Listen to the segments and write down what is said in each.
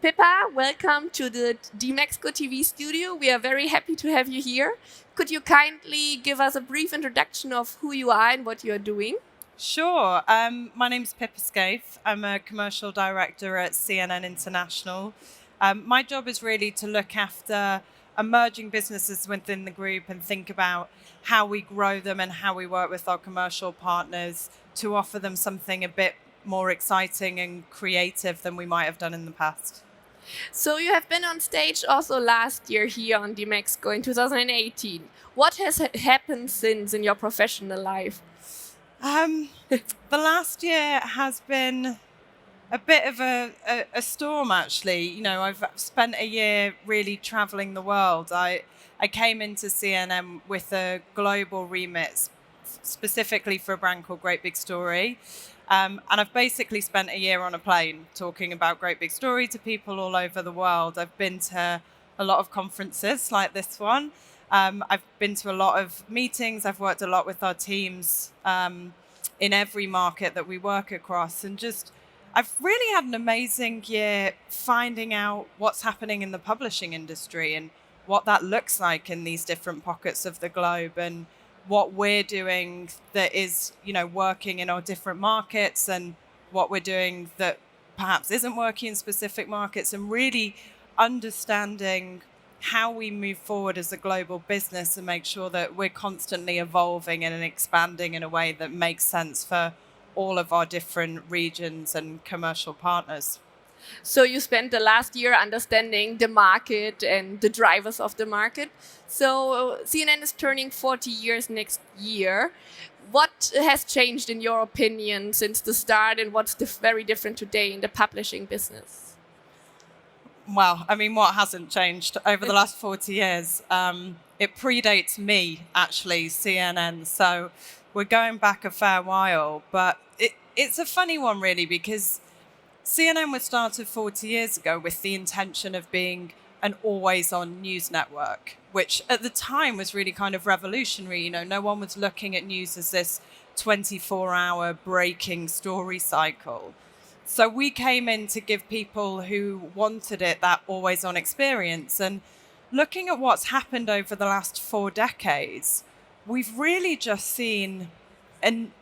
Pippa, welcome to the DMEXCO TV studio. We are very happy to have you here. Could you kindly give us a brief introduction of who you are and what you are doing? Sure. My name's Pippa Scaife. I'm a commercial director at CNN International. My job is really to look after emerging businesses within the group and think about how we grow them and how we work with our commercial partners to offer them something a bit more exciting and creative than we might have done in the past. So you have been on stage also last year here on DMEXCO in 2018. What has happened since in your professional life? The last year has been a bit of a storm, actually. You know, I've spent a year really traveling the world. I came into CNN with a global remit, specifically for a brand called Great Big Story. And I've basically spent a year on a plane talking about Great Big Story to people all over the world. I've been to a lot of conferences like this one. I've been to a lot of meetings. I've worked a lot with our teams in every market that we work across. And I've really had an amazing year finding out what's happening in the publishing industry and what that looks like in these different pockets of the globe and what we're doing that is, working in our different markets and what we're doing that perhaps isn't working in specific markets, and really understanding how we move forward as a global business and make sure that we're constantly evolving and expanding in a way that makes sense for all of our different regions and commercial partners. So you spent the last year understanding the market and the drivers of the market. So CNN is turning 40 years next year. What has changed in your opinion since the start, and what's very different today in the publishing business? Well, I mean, what hasn't changed over the last 40 years? It predates me, actually, CNN. So we're going back a fair while. But it's a funny one, really, because CNN was started 40 years ago with the intention of being an always-on news network, which at the time was really kind of revolutionary. No one was looking at news as this 24-hour breaking story cycle. So we came in to give people who wanted it that always-on experience. And looking at what's happened over the last 4 decades, we've really just seen an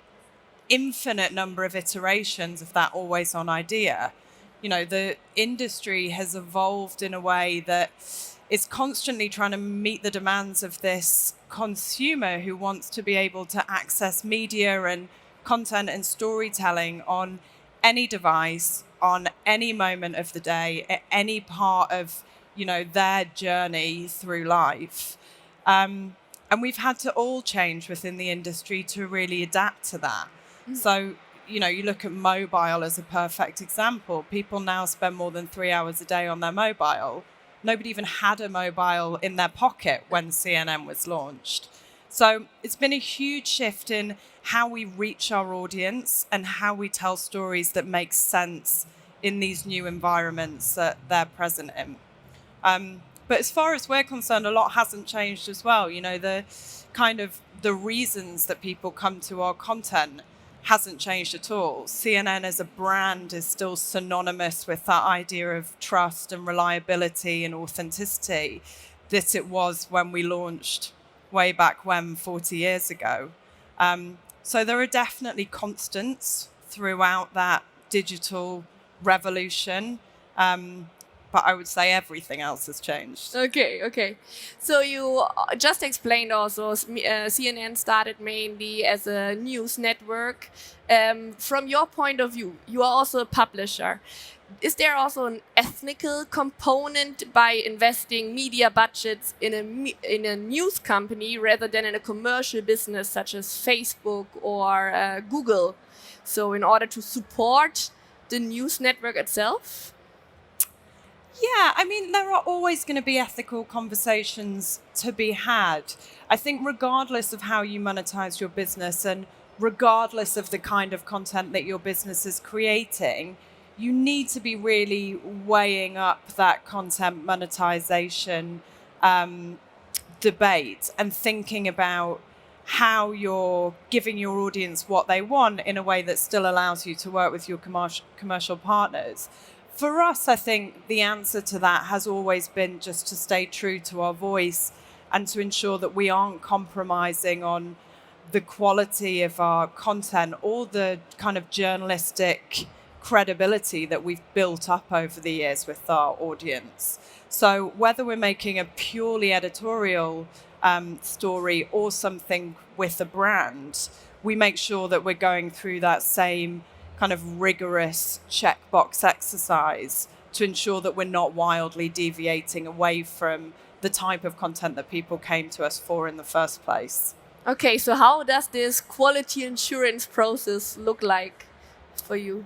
infinite number of iterations of that always-on idea. The industry has evolved in a way that is constantly trying to meet the demands of this consumer who wants to be able to access media and content and storytelling on any device, on any moment of the day, at any part of, their journey through life. And we've had to all change within the industry to really adapt to that. So, you look at mobile as a perfect example. People now spend more than 3 hours a day on their mobile. Nobody even had a mobile in their pocket when CNN was launched. So it's been a huge shift in how we reach our audience and how we tell stories that make sense in these new environments that they're present in. But as far as we're concerned, a lot hasn't changed as well. The reasons that people come to our content hasn't changed at all. CNN as a brand is still synonymous with that idea of trust and reliability and authenticity that it was when we launched way back when 40 years ago. So there are definitely constants throughout that digital revolution. But I would say everything else has changed. Okay. So you just explained also CNN started mainly as a news network. From your point of view, you are also a publisher. Is there also an ethnical component by investing media budgets in a news company rather than in a commercial business such as Facebook or Google? So in order to support the news network itself? Yeah, I mean, there are always going to be ethical conversations to be had. I think regardless of how you monetize your business and regardless of the kind of content that your business is creating, you need to be really weighing up that content monetization debate and thinking about how you're giving your audience what they want in a way that still allows you to work with your commercial partners For us, I think the answer to that has always been just to stay true to our voice and to ensure that we aren't compromising on the quality of our content or the kind of journalistic credibility that we've built up over the years with our audience. So whether we're making a purely editorial story or something with a brand, we make sure that we're going through that same kind of rigorous checkbox exercise to ensure that we're not wildly deviating away from the type of content that people came to us for in the first place. Okay, so how does this quality assurance process look like for you?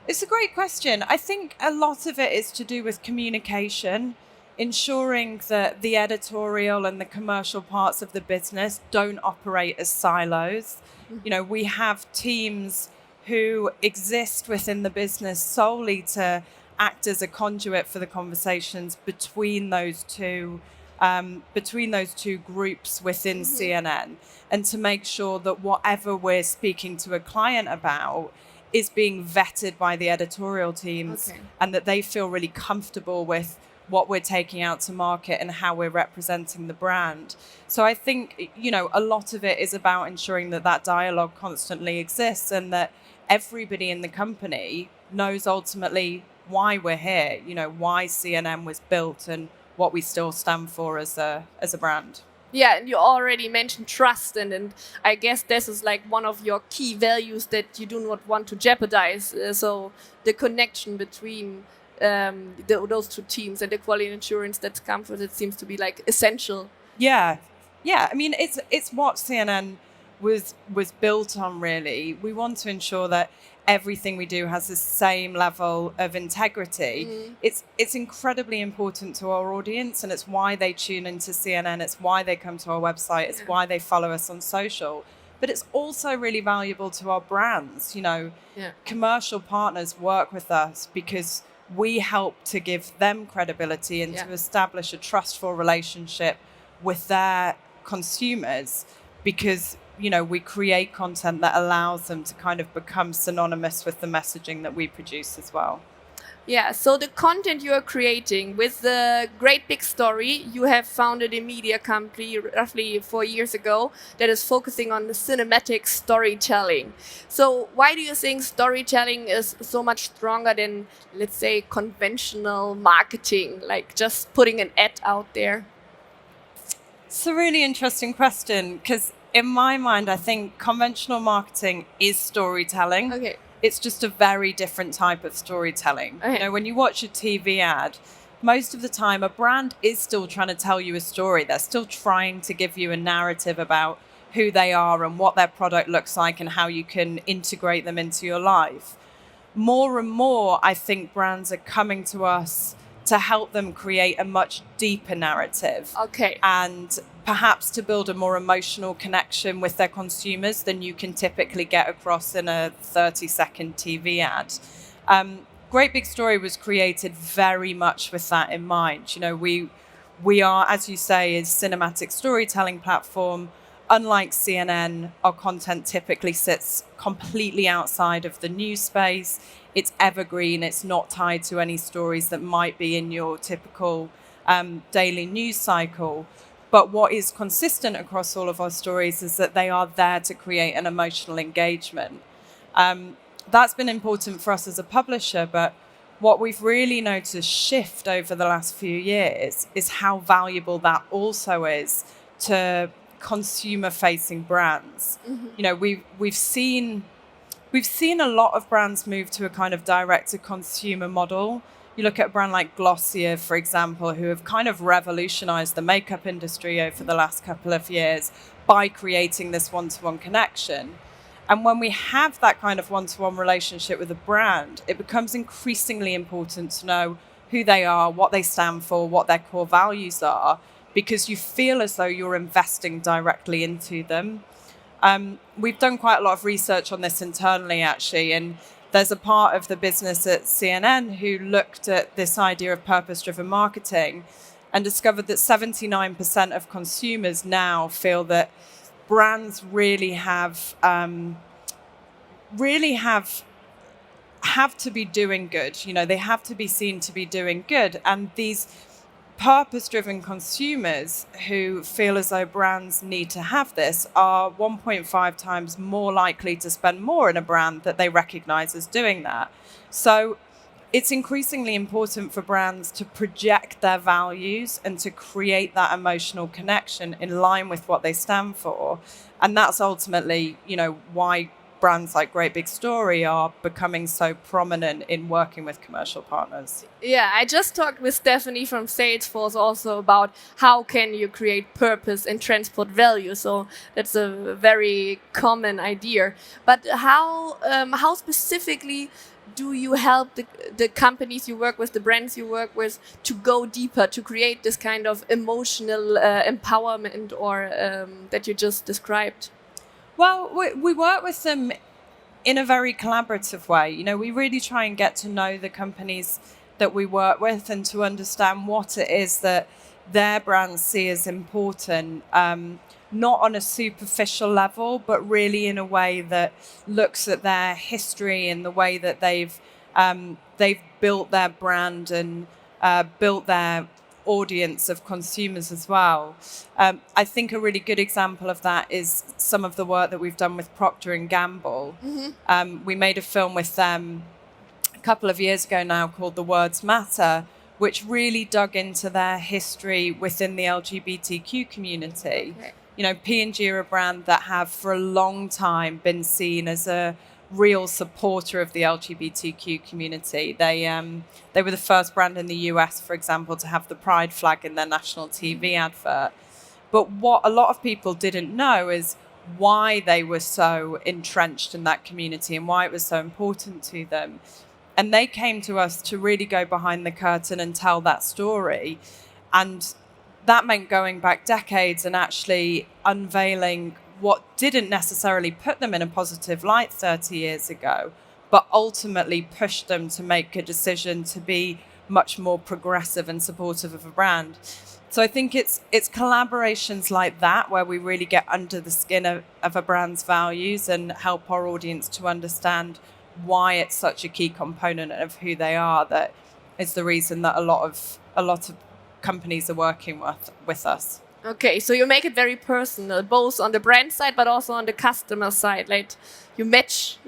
It's a great question. I think a lot of it is to do with communication, ensuring that the editorial and the commercial parts of the business don't operate as silos. You know, we have teams who exist within the business solely to act as a conduit for the conversations between those two groups within CNN, and to make sure that whatever we're speaking to a client about is being vetted by the editorial teams, and that they feel really comfortable with what we're taking out to market and how we're representing the brand. So I think, you know, a lot of it is about ensuring that that dialogue constantly exists and that everybody in the company knows ultimately why we're here, you know, why CNN was built and what we still stand for as a brand. Yeah, and you already mentioned trust, and I guess this is like one of your key values that you do not want to jeopardize. So the connection between those two teams and the quality assurance that comes with it seems to be like essential. Yeah. I mean, it's what CNN was built on, really. We want to ensure that everything we do has the same level of integrity. It's incredibly important to our audience, and it's why they tune into CNN. It's why they come to our website. It's why they follow us on social. But it's also really valuable to our brands. You know, commercial partners work with us because we help to give them credibility and to establish a trustful relationship with their consumers, because, you know, we create content that allows them to kind of become synonymous with the messaging that we produce as well. Yeah, so the content you are creating with the great big story, you have founded a media company roughly 4 years ago that is focusing on the cinematic storytelling. So why do you think storytelling is so much stronger than, let's say, conventional marketing, like just putting an ad out there? It's a really interesting question, because in my mind, I think conventional marketing is storytelling. Okay. It's just a very different type of storytelling. Okay. You know, when you watch a TV ad, most of the time a brand is still trying to tell you a story. They're still trying to give you a narrative about who they are and what their product looks like and how you can integrate them into your life. More and more, I think brands are coming to us to help them create a much deeper narrative. Okay. And perhaps to build a more emotional connection with their consumers than you can typically get across in a 30-second TV ad. Great Big Story was created very much with that in mind. You know, we are, as you say, a cinematic storytelling platform. Unlike CNN, our content typically sits completely outside of the news space. It's evergreen. It's not tied to any stories that might be in your typical daily news cycle. But what is consistent across all of our stories is that they are there to create an emotional engagement. That's been important for us as a publisher, but what we've really noticed shift over the last few years is how valuable that also is to consumer-facing brands. You know, we've seen a lot of brands move to a kind of direct-to-consumer model. You look at a brand like Glossier, for example, who have kind of revolutionized the makeup industry over the last couple of years by creating this one-to-one connection. And when we have that kind of one-to-one relationship with a brand, it becomes increasingly important to know who they are, what they stand for, what their core values are, because you feel as though you're investing directly into them. We've done quite a lot of research on this internally, actually, and there's a part of the business at CNN who looked at this idea of purpose-driven marketing and discovered that 79% of consumers now feel that brands really have have to be doing good. They have to be seen to be doing good. And these purpose-driven consumers who feel as though brands need to have this are 1.5 times more likely to spend more in a brand that they recognize as doing that. So it's increasingly important for brands to project their values and to create that emotional connection in line with what they stand for. And that's ultimately, why brands like Great Big Story are becoming so prominent in working with commercial partners. Yeah, I just talked with Stephanie from Salesforce also about how can you create purpose and transport value. So that's a very common idea. But how specifically do you help the companies you work with, the brands you work with, to go deeper, to create this kind of emotional empowerment or that you just described? Well, we work with them in a very collaborative way. We really try and get to know the companies that we work with and to understand what it is that their brands see as important, not on a superficial level, but really in a way that looks at their history and the way that they've built their brand and built their audience of consumers as well. I think a really good example of that is some of the work that we've done with Procter & Gamble. Mm-hmm. We made a film with them a couple of years ago now called The Words Matter, which really dug into their history within the LGBTQ community. Okay. P&G are a brand that have for a long time been seen as a real supporter of the LGBTQ community. They were the first brand in the US, for example, to have the pride flag in their national TV advert. But what a lot of people didn't know is why they were so entrenched in that community and why it was so important to them. And they came to us to really go behind the curtain and tell that story. And that meant going back decades and actually unveiling what didn't necessarily put them in a positive light 30 years ago, but ultimately pushed them to make a decision to be much more progressive and supportive of a brand. So I think it's collaborations like that where we really get under the skin of a brand's values and help our audience to understand why it's such a key component of who they are that is the reason that a lot of companies are working with us. Okay, so you make it very personal, both on the brand side, but also on the customer side. Like you match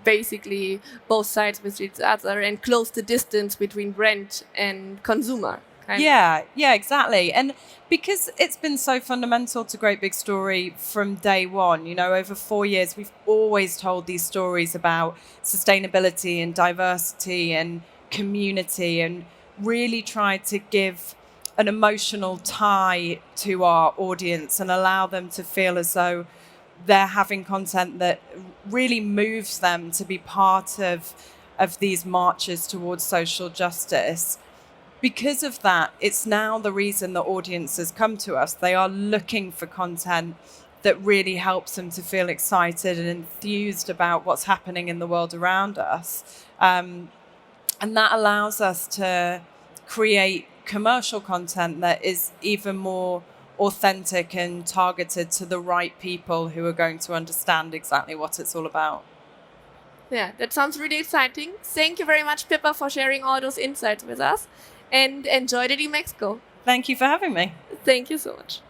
basically both sides with each other and close the distance between brand and consumer. Yeah, exactly. And because it's been so fundamental to Great Big Story from day one, over 4 years, we've always told these stories about sustainability and diversity and community and really tried to give an emotional tie to our audience and allow them to feel as though they're having content that really moves them to be part of these marches towards social justice. Because of that, it's now the reason that audiences come to us. They are looking for content that really helps them to feel excited and enthused about what's happening in the world around us. And that allows us to create commercial content that is even more authentic and targeted to the right people who are going to understand exactly what it's all about. Yeah, that sounds really exciting. Thank you very much, Pippa, for sharing all those insights with us, and enjoy the DMEXCO. Thank you for having me. Thank you so much.